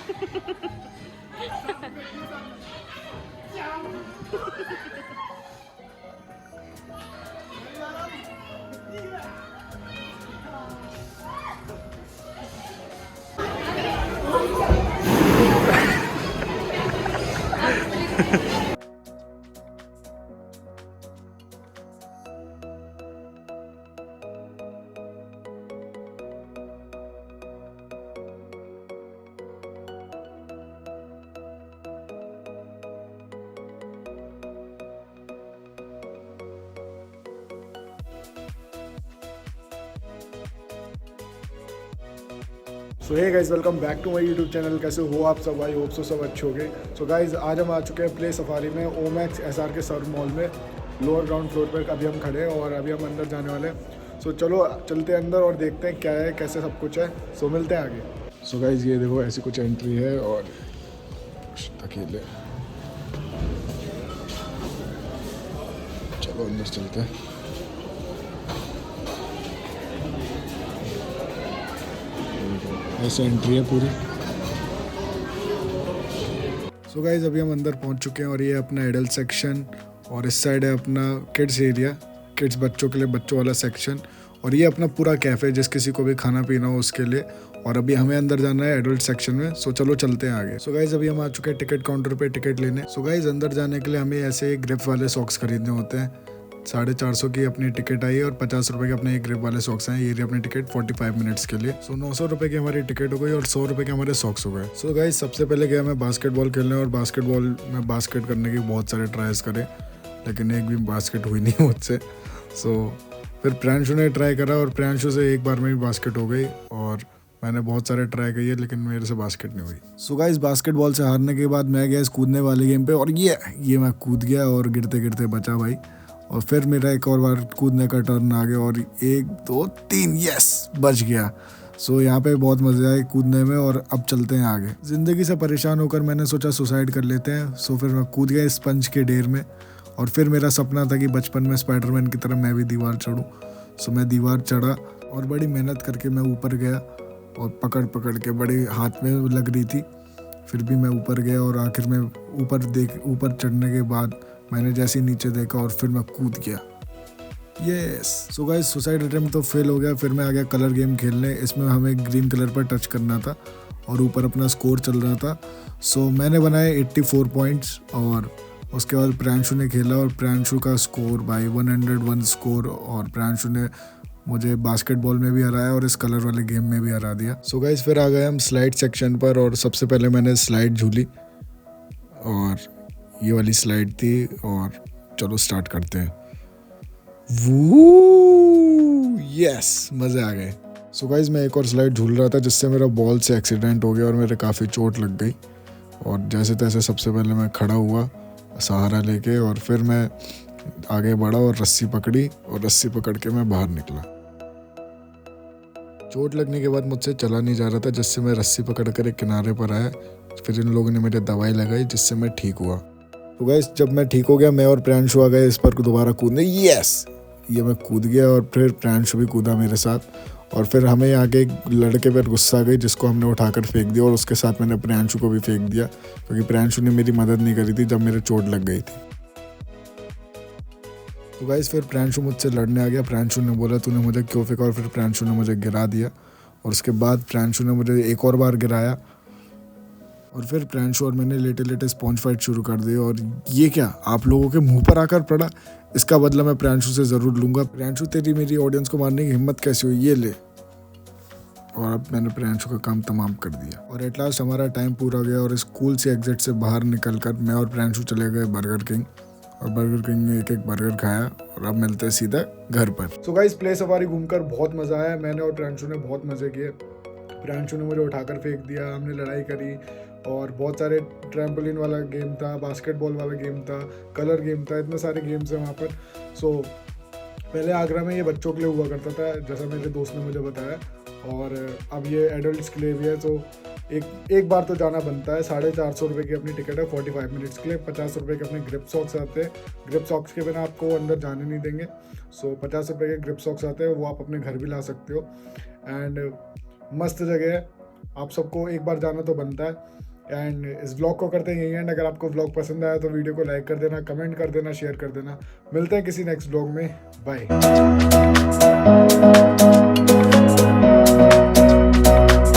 So hey guys welcome back to my YouTube channel. कैसे हो आप सब? आई होप सो सब अच्छे हो गए। सो गाइज आज हम आ चुके हैं प्ले सफारी में ओमैक्स एसआर के सर्व मॉल में, लोअर ग्राउंड फ्लोर पर अभी हम खड़े हैं और अभी हम अंदर जाने वाले हैं। सो चलो चलते हैं अंदर और देखते हैं क्या है, कैसे सब कुछ है। सो मिलते हैं आगे। सो गाइज ये देखो ऐसी कुछ एंट्री है और अकेले चलो अंदर चलते हैं। ऐसे एंट्री है पूरी। सो गाइज अभी हम अंदर पहुंच चुके हैं और ये अपना एडल्ट सेक्शन और इस साइड है अपना किड्स एरिया, किड्स बच्चों के लिए बच्चों वाला सेक्शन, और ये अपना पूरा कैफ़े जिस किसी को भी खाना पीना हो उसके लिए। और अभी हमें अंदर जाना है एडल्ट सेक्शन में। सो चलो चलते हैं आगे। सो गाइज अभी हम आ चुके हैं टिकट काउंटर पे टिकट लेने। सो गाइज अंदर जाने के लिए हमें ऐसे ग्रिप वाले सॉक्स खरीदने होते हैं। 450 की अपनी टिकट आई और 50 रुपये के अपने एक ग्रिप वाले सॉक्स हैं। ये रही अपनी टिकट 45 मिनट्स के लिए। सो 900 रुपये की हमारी टिकट हो गई और 100 रुपये के हमारे सॉक्स हो गए। सो गाइस सबसे पहले गया मैं बास्केटबॉल खेलने और बास्केटबॉल में बास्केट करने के बहुत सारे ट्राइज करे, लेकिन एक भी बास्केट हुई नहीं मुझसे। सो फिर प्रियांशु ने ट्राई करा और प्रियांशु से एक बार में ही बास्केट हो गई और मैंने बहुत सारे ट्राई किए लेकिन मेरे से बास्केट नहीं हुई। सो गाइस बास्केटबॉल से हारने के बाद मैं गया इस कूदने वाले गेम पे और ये मैं कूद गया और गिरते गिरते बचा भाई। और फिर मेरा एक और बार कूदने का टर्न आ गया और 1 2 3 यस बच गया। सो यहाँ पे बहुत मज़ा आया कूदने में और अब चलते हैं आगे। ज़िंदगी से परेशान होकर मैंने सोचा सुसाइड कर लेते हैं। सो फिर मैं कूद गया स्पंज के ढेर में और फिर मेरा सपना था कि बचपन में स्पाइडरमैन की तरह मैं भी दीवार चढ़ूँ। सो मैं दीवार चढ़ा और बड़ी मेहनत करके मैं ऊपर गया और पकड़ पकड़ के बड़ी हाथ में लग रही थी, फिर भी मैं ऊपर गया और आखिर में ऊपर चढ़ने के बाद मैंने जैसे ही नीचे देखा और फिर मैं कूद गया। Yes. So guys suicide attempt तो फेल हो गया। फिर मैं आ गया कलर गेम खेलने। इसमें हमें ग्रीन कलर पर टच करना था और ऊपर अपना स्कोर चल रहा था। सो मैंने बनाए 84 पॉइंट्स और उसके बाद प्रियांशु ने खेला और प्रियांशु का स्कोर भाई 101 स्कोर, और प्रियांशु ने मुझे बास्केटबॉल में भी हराया और इस कलर वाले गेम में भी हरा दिया। सो गाइस फिर आ गए हम स्लाइड सेक्शन पर और सबसे पहले मैंने स्लाइड झूली और ये वाली स्लाइड थी और चलो स्टार्ट करते हैं। वू यस मज़े आ गए। सो गाइस मैं एक और स्लाइड झूल रहा था जिससे मेरा बॉल से एक्सीडेंट हो गया और मेरे काफ़ी चोट लग गई। और जैसे तैसे सबसे पहले मैं खड़ा हुआ सहारा लेके और फिर मैं आगे बढ़ा और रस्सी पकड़ी और रस्सी पकड़ के मैं बाहर निकला। चोट लगने के बाद मुझसे चला नहीं जा रहा था, जिससे मैं रस्सी पकड़ कर एक किनारे पर आया। फिर इन लोगों ने मुझे दवाई लगाई जिससे मैं ठीक हुआ। तो गाइस जब मैं ठीक हो गया मैं और प्रियांशु आ गए इस पर दोबारा कूदने। यस ये मैं कूद गया और फिर प्रियांशु भी कूदा मेरे साथ और फिर हमें आगे एक लड़के पर गुस्सा आ गई जिसको हमने उठाकर फेंक दिया और उसके साथ मैंने प्रियांशु को भी फेंक दिया क्योंकि प्रियांशु ने मेरी मदद नहीं करी थी जब मेरे चोट लग गई थी। तो गाइस फिर प्रियांशु मुझसे लड़ने आ गया। प्रियांशु ने बोला तूने मुझे क्यों फेंका, और फिर प्रियांशु ने मुझे गिरा दिया और उसके बाद प्रियांशु ने मुझे एक और बार गिराया और फिर प्रियांशु और मैंने लेटे लेटे स्पॉन्ज फाइट शुरू कर दी। और ये क्या आप लोगों के मुंह पर आकर पड़ा, इसका बदला मैं प्रियांशु से ज़रूर लूँगा। प्रियांशु तेरी मेरी ऑडियंस को मारने की हिम्मत कैसे हुई, ये ले। और अब मैंने प्रियांशु का काम तमाम कर दिया और एट लास्ट हमारा टाइम पूरा हो गया और स्कूल से एग्जिट से बाहर निकल कर मैं और प्रियांशु चले गए बर्गर किंग और बर्गर किंग में एक बर्गर खाया और अब मिलते हैं सीधा घर पर। सो गाइस प्ले सफारी घूमकर बहुत मज़ा आया। मैंने और प्रियांशु ने बहुत मज़े किए। प्रियांशु ने मुझे उठाकर फेंक दिया, हमने लड़ाई करी और बहुत सारे ट्रैम्पोलिन वाला गेम था, बास्केटबॉल वाला गेम था, कलर गेम था, इतने सारे गेम्स हैं वहाँ पर। सो पहले आगरा में ये बच्चों के लिए हुआ करता था जैसा मेरे दोस्त ने मुझे बताया, और अब ये एडल्ट्स के लिए भी है। तो एक बार तो जाना बनता है। 450 रुपये की अपनी टिकट है 45 मिनट्स के लिए। 50 रुपये के अपने ग्रिप सॉक्स आते हैं, ग्रिप सॉक्स के बिना आपको अंदर जाने नहीं देंगे। सो 50 रुपये के ग्रिप सॉक्स आते हैं, वो आप अपने घर भी ला सकते हो। एंड मस्त जगह है, आप सबको एक बार जाना तो बनता है। एंड इस व्लॉग को करते हैं यही एंड। अगर आपको व्लॉग पसंद आया तो वीडियो को लाइक कर देना, कमेंट कर देना, शेयर कर देना। मिलते हैं किसी नेक्स्ट व्लॉग में। बाय।